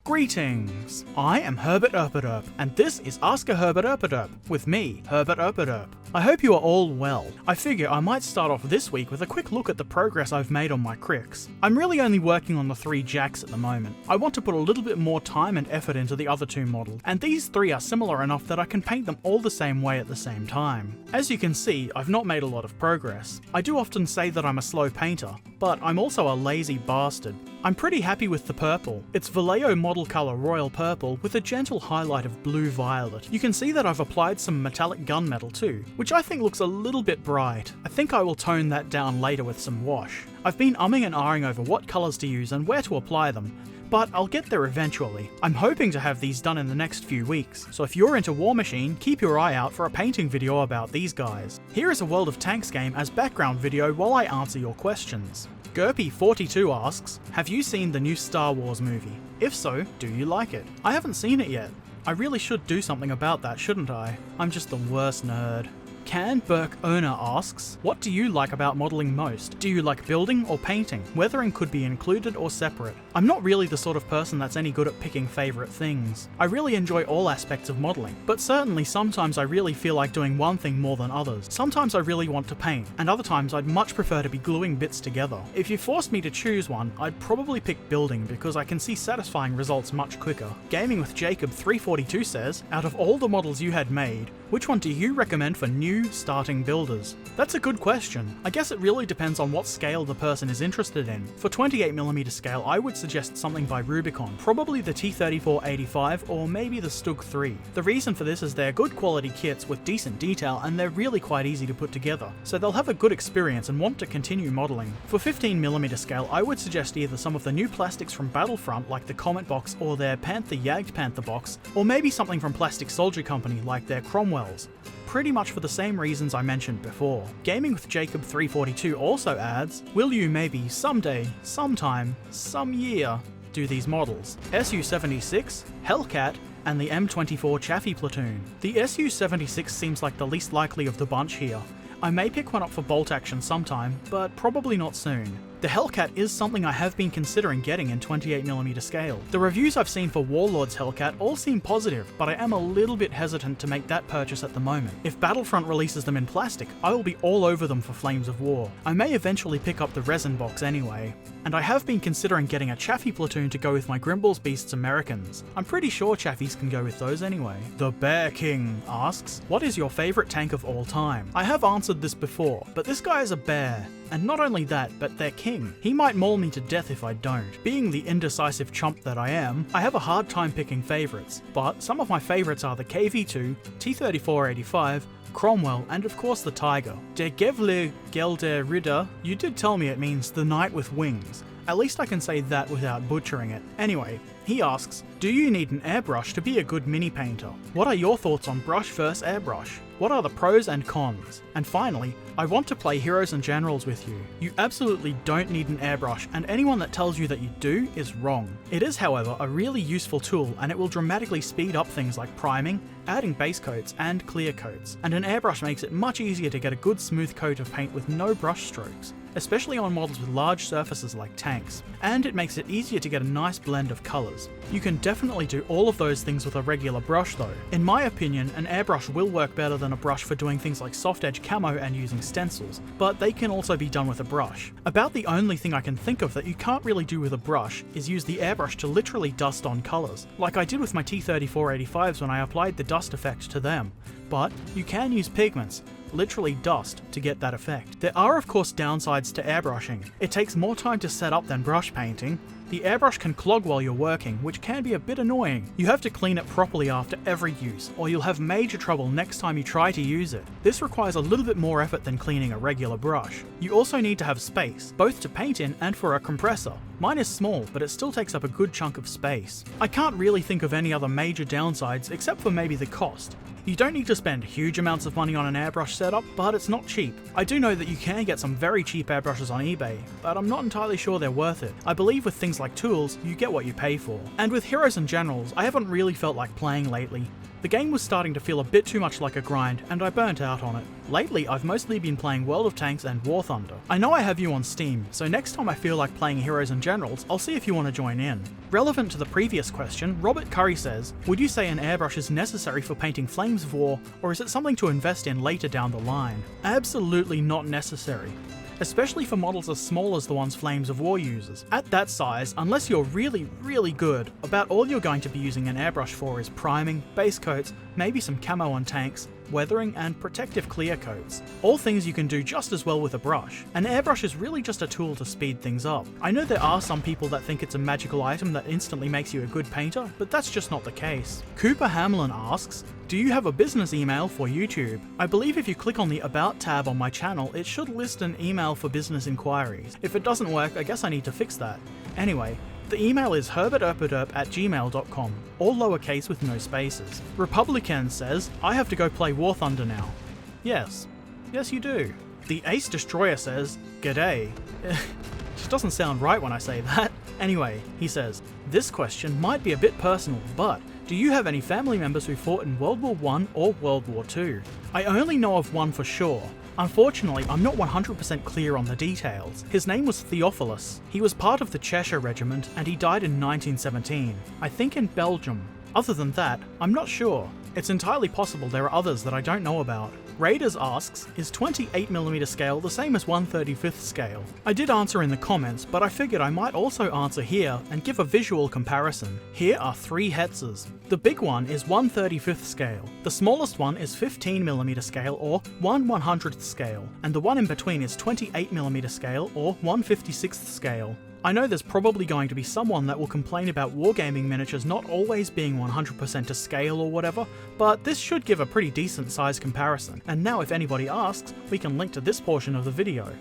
Greetings! I am Herbert Erpaderp, and this is Ask a Herbert Erpaderp, with me, Herbert Erpaderp. I hope you are all well. I figure I might start off this week with a quick look at the progress I've made on my cricks. I'm really only working on the 3 jacks at the moment. I want to put a little bit more time and effort into the other 2 models, and these 3 are similar enough that I can paint them all the same way at the same time. As you can see, I've not made a lot of progress. I do often say that I'm a slow painter, but I'm also a lazy bastard. I'm pretty happy with the purple. It's Vallejo model colour royal purple with a gentle highlight of blue violet. You can see that I've applied some metallic gunmetal too, which I think looks a little bit bright. I think I will tone that down later with some wash. I've been umming and ahhing over what colours to use and where to apply them, but I'll get there eventually. I'm hoping to have these done in the next few weeks, so if you're into War Machine, keep your eye out for a painting video about these guys. Here is a World of Tanks game as background video while I answer your questions. Gerpy42 asks, have you seen the new Star Wars movie? If so, do you like it? I haven't seen it yet. I really should do something about that, shouldn't I? I'm just the worst nerd. Can Burke Owner asks, what do you like about modelling most? Do you like building or painting? Weathering could be included or separate. I'm not really the sort of person that's any good at picking favourite things. I really enjoy all aspects of modelling, but certainly sometimes I really feel like doing one thing more than others. Sometimes I really want to paint, and other times I'd much prefer to be gluing bits together. If you forced me to choose one, I'd probably pick building because I can see satisfying results much quicker. Gaming with Jacob 342 says, out of all the models you had made, which one do you recommend for new starting builders? That's a good question. I guess it really depends on what scale the person is interested in. For 28mm scale, I would suggest something by Rubicon, probably the T3485 or maybe the Stug 3. The reason for this is they're good quality kits with decent detail and they're really quite easy to put together, so they'll have a good experience and want to continue modelling. For 15mm scale, I would suggest either some of the new plastics from Battlefront like the Comet box or their Panther Jagd Panther box, or maybe something from Plastic Soldier Company like their Cromwell. Pretty much for the same reasons I mentioned before. Gaming with Jacob 342 also adds, will you maybe someday, sometime, some year, do these models? Su-76, Hellcat, and the M24 Chaffee Platoon. The Su-76 seems like the least likely of the bunch here. I may pick one up for bolt action sometime, but probably not soon. The Hellcat is something I have been considering getting in 28mm scale. The reviews I've seen for Warlord's Hellcat all seem positive, but I am a little bit hesitant to make that purchase at the moment. If Battlefront releases them in plastic, I will be all over them for Flames of War. I may eventually pick up the resin box anyway. And I have been considering getting a Chaffee Platoon to go with my Grimball's Beasts Americans. I'm pretty sure Chaffies can go with those anyway. The Bear King asks, what is your favourite tank of all time? I have answered this before, but this guy is a bear. And not only that, but their king. He might maul me to death if I don't. Being the indecisive chump that I am, I have a hard time picking favourites, but some of my favourites are the KV-2, T-3485, Cromwell, and of course the Tiger. Der Gevle Gelder Ritter, you did tell me it means the knight with wings. At least I can say that without butchering it. Anyway, he asks, do you need an airbrush to be a good mini painter? What are your thoughts on brush versus airbrush? What are the pros and cons? And finally, I want to play Heroes and Generals with you. You absolutely don't need an airbrush, and anyone that tells you that you do is wrong. It is, however, a really useful tool, and it will dramatically speed up things like priming, adding base coats, and clear coats. And an airbrush makes it much easier to get a good smooth coat of paint with no brush strokes, especially on models with large surfaces like tanks. And it makes it easier to get a nice blend of colours. You can definitely do all of those things with a regular brush though. In my opinion, an airbrush will work better than a brush for doing things like soft edge camo and using stencils, but they can also be done with a brush. About the only thing I can think of that you can't really do with a brush is use the airbrush to literally dust on colours, like I did with my T3485s when I applied the dust effect to them. But you can use pigments, literally dust, to get that effect. There are of course downsides to airbrushing. It takes more time to set up than brush painting. The airbrush can clog while you're working, which can be a bit annoying. You have to clean it properly after every use, or you'll have major trouble next time you try to use it. This requires a little bit more effort than cleaning a regular brush. You also need to have space, both to paint in and for a compressor. Mine is small, but it still takes up a good chunk of space. I can't really think of any other major downsides except for maybe the cost. You don't need to spend huge amounts of money on an airbrush setup, but it's not cheap. I do know that you can get some very cheap airbrushes on eBay, but I'm not entirely sure they're worth it. I believe with things things like tools, you get what you pay for. And with Heroes and Generals, I haven't really felt like playing lately. The game was starting to feel a bit too much like a grind, and I burnt out on it. Lately, I've mostly been playing World of Tanks and War Thunder. I know I have you on Steam, so next time I feel like playing Heroes and Generals, I'll see if you want to join in. Relevant to the previous question, Robert Curry says, would you say an airbrush is necessary for painting Flames of War, or is it something to invest in later down the line? Absolutely not necessary. Especially for models as small as the ones Flames of War uses. At that size, unless you're really good, about all you're going to be using an airbrush for is priming, base coats, maybe some camo on tanks, weathering, and protective clear coats. All things you can do just as well with a brush. An airbrush is really just a tool to speed things up. I know there are some people that think it's a magical item that instantly makes you a good painter, but that's just not the case. Cooper Hamlin asks, do you have a business email for YouTube? I believe if you click on the About tab on my channel, it should list an email for business inquiries. If it doesn't work, I guess I need to fix that. Anyway, the email is herberterpaderp@gmail.com, all lowercase with no spaces. Republican says, I have to go play War Thunder now. Yes you do. The Ace Destroyer says, g'day. Just doesn't sound right when I say that. Anyway, he says, this question might be a bit personal, but do you have any family members who fought in World War I or World War II? I only know of one for sure. Unfortunately, I'm not 100% clear on the details. His name was Theophilus. He was part of the Cheshire Regiment, and he died in 1917. I think in Belgium. Other than that, I'm not sure. It's entirely possible there are others that I don't know about. Raiders asks, is 28mm scale the same as 1/35 scale? I did answer in the comments, but I figured I might also answer here and give a visual comparison. Here are 3 hetzers. The big one is 1/35 scale, the smallest one is 15mm scale or 1/100th scale, and the one in between is 28mm scale or 1/56th scale. I know there's probably going to be someone that will complain about wargaming miniatures not always being 100% to scale or whatever, but this should give a pretty decent size comparison, and now if anybody asks, we can link to this portion of the video.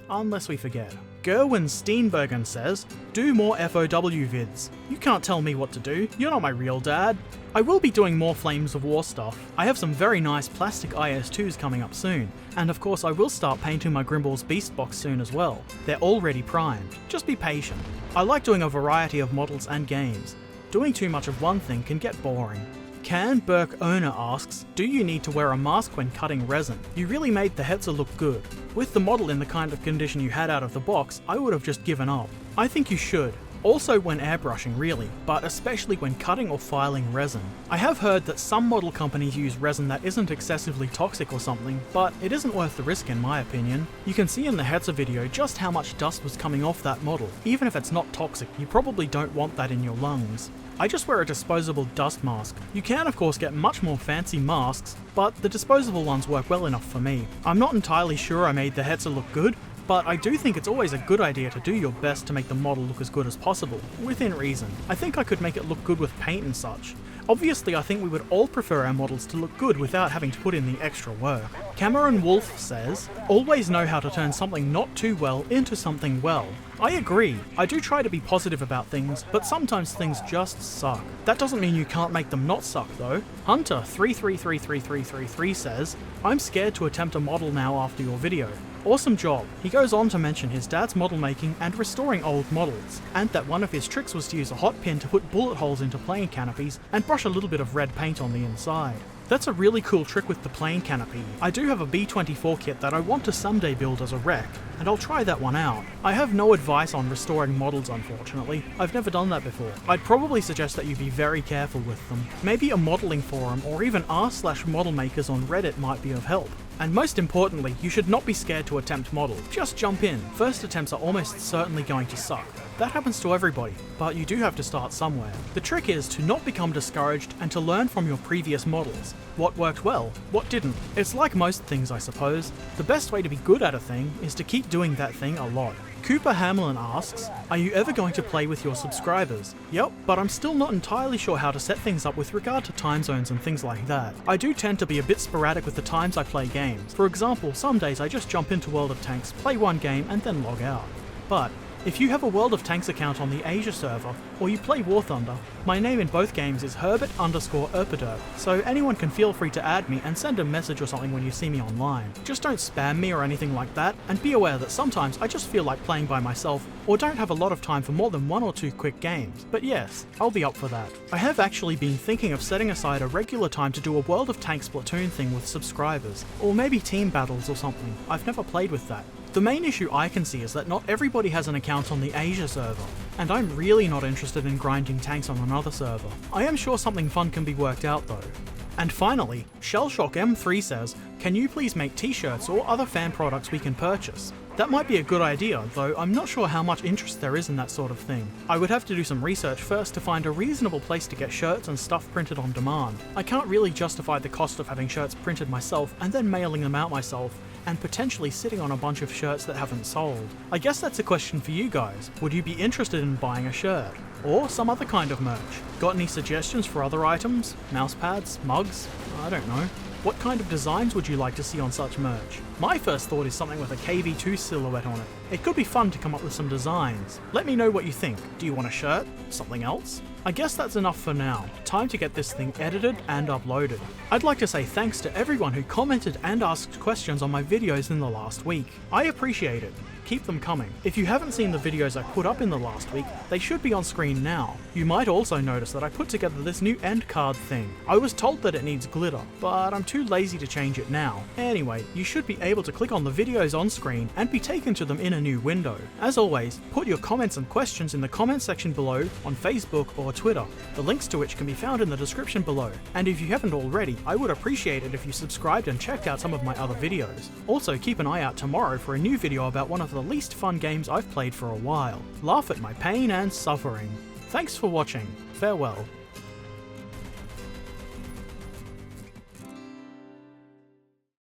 Unless we forget. Gerwin Steenbergen says, do more FOW vids. You can't tell me what to do, you're not my real dad. I will be doing more Flames of War stuff. I have some very nice plastic IS-2s coming up soon, and of course I will start painting my Grimball's Beast box soon as well. They're already primed, just be patient. I like doing a variety of models and games. Doing too much of one thing can get boring. Can Burke Owner asks, do you need to wear a mask when cutting resin? You really made the hetzer look good. With the model in the kind of condition you had out of the box, I would have just given up. I think you should. Also when airbrushing really, but especially when cutting or filing resin. I have heard that some model companies use resin that isn't excessively toxic or something, but it isn't worth the risk in my opinion. You can see in the hetzer video just how much dust was coming off that model. Even if it's not toxic, you probably don't want that in your lungs. I just wear a disposable dust mask. You can of course get much more fancy masks, but the disposable ones work well enough for me. I'm not entirely sure I made the hetzer look good, but I do think it's always a good idea to do your best to make the model look as good as possible, within reason. I think I could make it look good with paint and such. Obviously I think we would all prefer our models to look good without having to put in the extra work. Cameron Wolf says, always know how to turn something not too well into something well. I agree, I do try to be positive about things, but sometimes things just suck. That doesn't mean you can't make them not suck though. Hunter 33333333 says, I'm scared to attempt a model now after your video. Awesome job. He goes on to mention his dad's model making and restoring old models, and that one of his tricks was to use a hot pin to put bullet holes into plane canopies and brush a little bit of red paint on the inside. That's a really cool trick with the plane canopy. I do have a B-24 kit that I want to someday build as a wreck, and I'll try that one out. I have no advice on restoring models unfortunately, I've never done that before. I'd probably suggest that you be very careful with them. Maybe a modelling forum or even r/model makers on Reddit might be of help. And most importantly, you should not be scared to attempt model. Just jump in. First attempts are almost certainly going to suck. That happens to everybody, but you do have to start somewhere. The trick is to not become discouraged and to learn from your previous models. What worked well, what didn't. It's like most things I suppose. The best way to be good at a thing is to keep doing that thing a lot. Cooper Hamlin asks, are you ever going to play with your subscribers? Yep, but I'm still not entirely sure how to set things up with regard to time zones and things like that. I do tend to be a bit sporadic with the times I play games. For example, some days I just jump into World of Tanks, play one game and then log out. But If you have a World of Tanks account on the Asia server, or you play War Thunder, my name in both games is Herbert_Erpaderp, so anyone can feel free to add me and send a message or something when you see me online. Just don't spam me or anything like that, and be aware that sometimes I just feel like playing by myself, or don't have a lot of time for more than 1 or 2 quick games. But yes, I'll be up for that. I have actually been thinking of setting aside a regular time to do a World of Tanks Splatoon thing with subscribers, or maybe team battles or something. I've never played with that. The main issue I can see is that not everybody has an account on the Asia server, and I'm really not interested in grinding tanks on another server. I am sure something fun can be worked out though. And finally, Shellshock M3 says, can you please make t-shirts or other fan products we can purchase? That might be a good idea, though I'm not sure how much interest there is in that sort of thing. I would have to do some research first to find a reasonable place to get shirts and stuff printed on demand. I can't really justify the cost of having shirts printed myself and then mailing them out myself, and potentially sitting on a bunch of shirts that haven't sold. I guess that's a question for you guys. Would you be interested in buying a shirt? Or some other kind of merch? Got any suggestions for other items? Mousepads? Mugs? I don't know. What kind of designs would you like to see on such merch? My first thought is something with a KV2 silhouette on it. It could be fun to come up with some designs. Let me know what you think. Do you want a shirt? Something else? I guess that's enough for now. Time to get this thing edited and uploaded. I'd like to say thanks to everyone who commented and asked questions on my videos in the last week. I appreciate it. Keep them coming. If you haven't seen the videos I put up in the last week, they should be on screen now. You might also notice that I put together this new end card thing. I was told that it needs glitter, but I'm too lazy to change it now. Anyway, you should be able to click on the videos on screen and be taken to them in a new window. As always, put your comments and questions in the comment section below on Facebook or Twitter, the links to which can be found in the description below. And if you haven't already, I would appreciate it if you subscribed and checked out some of my other videos. Also, keep an eye out tomorrow for a new video about one of the least fun games I've played for a while. Laugh at my pain and suffering. Thanks for watching. Farewell.